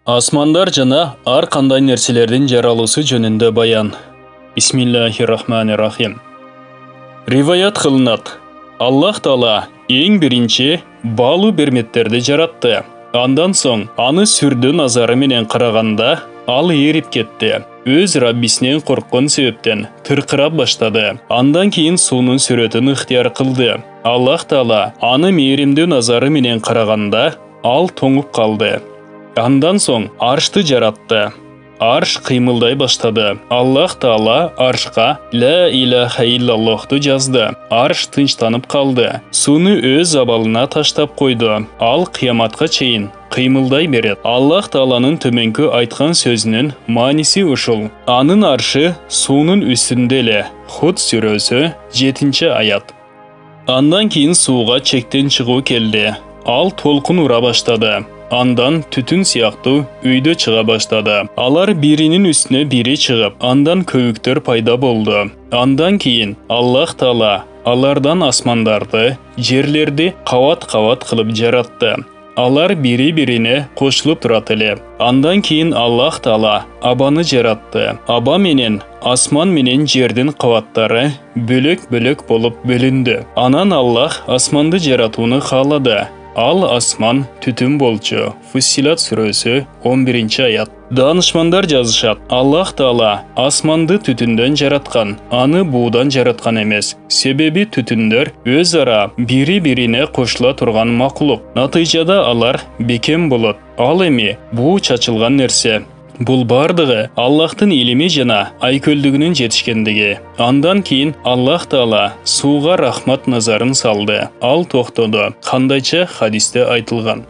Асмандар жана ар кандай нерселердин жаралуусу жөнүндө баян. Бисмиллахир-рахманир-рахим. Риваят кылынат. Аллах Таала эң биринчи баалуу берметтерди жаратты. Андан соң аны сүрдүү назары менен караганда ал эрип кетти. Өз Раббисинен корккон себептен тыркырап баштады. Андан кийин суунун сүрөтүн ыктыяр кылды. Аллах Таала аны мээримдүү назары менен караганда ал тоңуп калды. Андан соң аршты жаратты. Арш кыймылдай баштады. Аллах Таала аршка «Ла илаха иллаллохту» жазды. Арш тынчтанып калды. Сууну өз абалына таштап койду. Ал кыяматка чейин кыймылдай берет. Аллах Тааланын төмөнкү айткан сөзүнүн мааниси ушул. Анын аршы суунун үстүндө эле. Худ сүрөсү 7-аят. Андан кийин сууга чектен чыгуу келди. Ал толкун ура баштады. Андан түтүн сыяктуу үйдө чыга баштады. Алар биринин үстүнө бири чыгып, андан көбүктөр пайда болду. Андан кийин Аллах Таала алардан асмандарды, жерлерди кабат-кабат кылып жаратты. Алар бири-бирине кошулуп турат эле. Андан кийин Аллах Таала абаны жаратты. Аба менен асман менен жердин кабаттары бөлөк-бөлөк болуп бөлүндү. Анан Аллах асманды жаратууну каалады. Ал асман түтүн болчу. Фуссилат сүрөсү 11-аят. Данышмандар жазышат. Аллах Таала асманды түтүндөн жараткан, аны буудан жараткан эмес. Себеби түтүндөр өз ара бири-бирине кошула турган макулук. Натыйжада алар бекем болот. Ал эми буу чачылган нерсе. Бул бардыгы Аллахтын илими жана айкөлдүгүнүн жетишкендиги. Андан кийин Аллах Таала сууга рахмат назарын салды. Ал токтоду. Кандайча хадисте айтылган.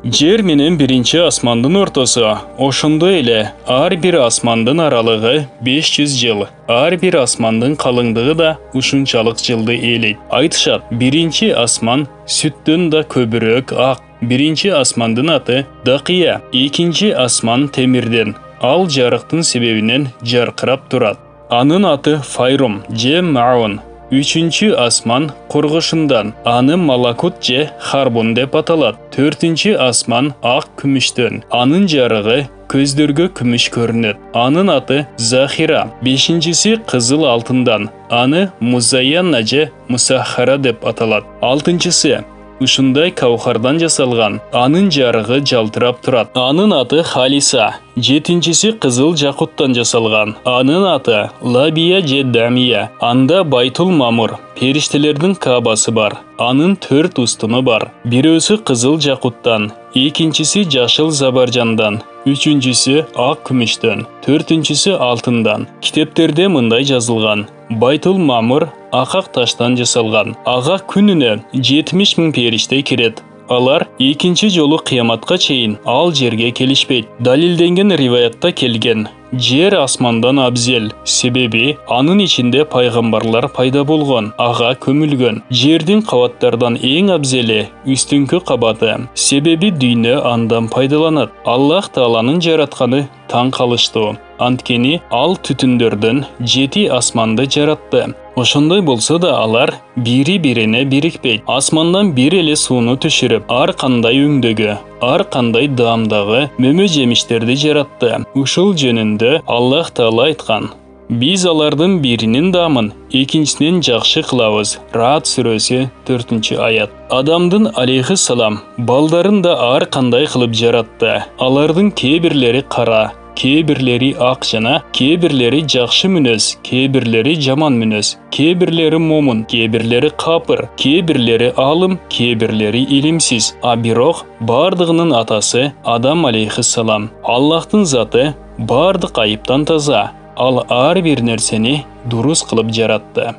Жер менен биринчи асмандын ортосу ошондой эле ар бир асмандын аралыгы 500 жыл. Ар бир асмандын калыңдыгы да ушунчалык жылды ээлейт. Айтышат, биринчи асман сүттөн да көбүрөөк ак. Биринчи асмандын аты Дакия, экинчи асман темирден. Ал жарыктын себебинен жаркырап турат. Анын аты Файрум же Маун. Үчүнчү асман коргошундан. Аны Малакут же Харбун деп аталат. Төртүнчү асман ак күмүштөн. Анын жарыгы көздөргө күмүш көрүнөт. Анын аты Захира. Бешинчиси кызыл алтындан. Аны Музайянна же Мусахара деп аталат. Алтынчысы ушундай каухардан жасалган. Анын жарыгы жалтырап турат. Анын аты Халиса. Жетинчиси кызыл жакуттан жасалган. Анын аты Лабия же Дамия. Анда Байтул Мамур, периштелердин каабасы бар. Анын 4 устуну бар. Бирөөсү кызыл жакуттан, экинчиси жашыл забаржандан, үчүнчүсү ак күмүштөн, төртүнчүсү алтындан. Китептерде мындай жазылган: Байтул Мамур акак таштан жасалган. Ага күнүнө 70 000 периште кирет. Алар экинчи жолу кыяматка чейин ал жерге келишпейт. Далилденген риваятта келген. Жер асмандан абзел, себеби анын ичинде пайгамбарлар пайда болгон, ага көмүлгөн. Жердин кабаттардан эң абзели үстүңкү кабаты, себеби дүйнө андан пайдаланат. Аллах Тааланын жаратканы таң калыштуу. Анткени ал түтүндөрдөн 7 асманды жаратты. Ошондой болсо да алар бири-бирине бирикпейт. Асмандан бир эле сууну түшүрүп, ар кандай өңдөгө, ар кандай даамдагы мөмө жемиштерди жаратты. Ушул жөнүндө Аллах Таала айткан: Биз алардын биринин даамын экинчисинен жакшы кылабыз. Раат сүрөсү 4-аят. Адамдын алейхиссалам балдарын да ар кандай кылып жаратты. Алардын кээ бирлери кара, кээ бирлери ак жана кээ бирлери жакшы мүнөз, кээ бирлери жаман мүнөз, кээ бирлери момун, кээ бирлери капыр, кээ бирлери алым, кээ бирлери илимсиз. А бирок бардыгынын атасы Адам алейхиссалам. Аллахтын заты бардык айыптан таза. Ал ар бир нерсени дурус кылып жаратты.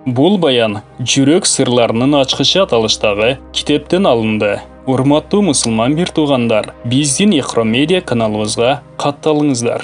Бул баян жүрөк сырларынын ачкычы аталыштагы китептен алынды. Урматтуу мусулман бир туугандар, биздин Ихром медиа каналыбызга катталыңыздар.